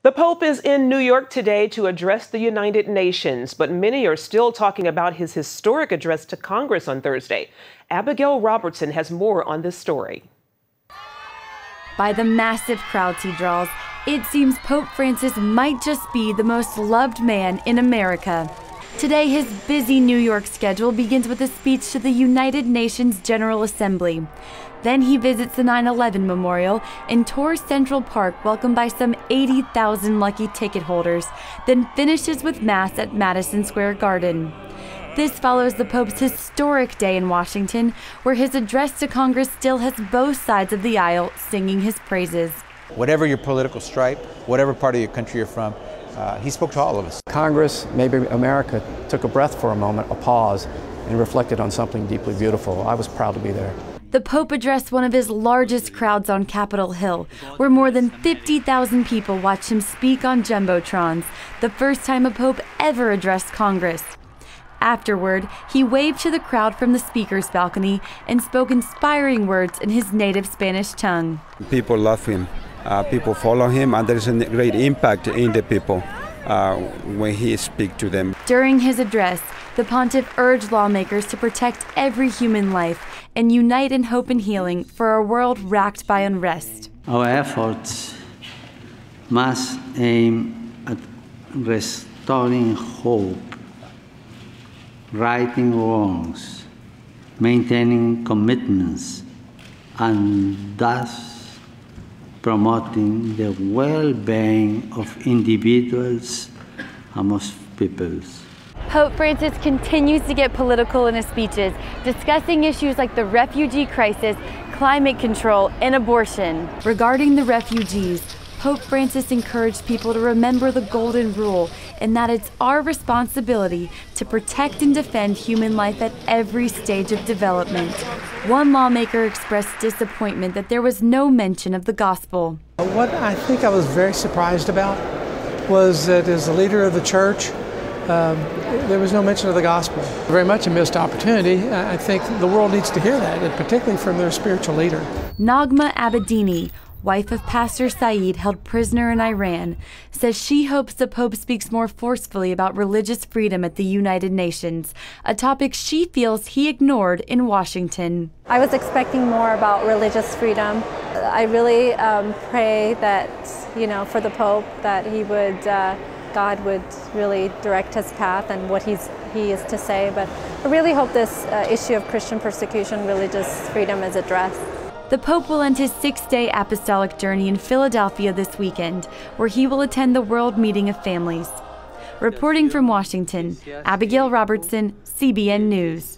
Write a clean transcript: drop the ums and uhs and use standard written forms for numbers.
The Pope is in New York today to address the United Nations, but many are still talking about his historic address to Congress on Thursday. Abigail Robertson has more on this story. By the massive crowds he draws, it seems Pope Francis might just be the most loved man in America. Today, his busy New York schedule begins with a speech to the United Nations General Assembly. Then he visits the 9/11 Memorial and tours Central Park, welcomed by some 80,000 lucky ticket holders, then finishes with Mass at Madison Square Garden. This follows the Pope's historic day in Washington, where his address to Congress still has both sides of the aisle singing his praises. Whatever your political stripe, whatever part of your country you're from, he spoke to all of us. Congress, maybe America, took a breath for a moment, a pause, and reflected on something deeply beautiful. I was proud to be there. The Pope addressed one of his largest crowds on Capitol Hill, where more than 50,000 people watched him speak on jumbotrons, the first time a Pope ever addressed Congress. Afterward, he waved to the crowd from the speaker's balcony and spoke inspiring words in his native Spanish tongue. People love him, people follow him, and there is a great impact in the people when he speaks to them. During his address, the pontiff urged lawmakers to protect every human life and unite in hope and healing for a world racked by unrest. Our efforts must aim at restoring hope, righting wrongs, maintaining commitments, and thus promoting the well-being of individuals amongst peoples. Pope Francis continues to get political in his speeches, discussing issues like the refugee crisis, climate control, and abortion. Regarding the refugees, Pope Francis encouraged people to remember the Golden Rule and that it's our responsibility to protect and defend human life at every stage of development. One lawmaker expressed disappointment that there was no mention of the gospel. What I think I was very surprised about was that as the leader of the church, there was no mention of the gospel. Very much a missed opportunity. I think the world needs to hear that, and particularly from their spiritual leader. Nagma Abedini, wife of Pastor Saeed held prisoner in Iran, says she hopes the Pope speaks more forcefully about religious freedom at the United Nations, a topic she feels he ignored in Washington. I was expecting more about religious freedom. I really pray that, for the Pope, that he would, God would really direct his path and what he is to say. But I really hope this issue of Christian persecution, religious freedom is addressed. The Pope will end his 6-day apostolic journey in Philadelphia this weekend, where he will attend the World Meeting of Families. Reporting from Washington, Abigail Robertson, CBN News.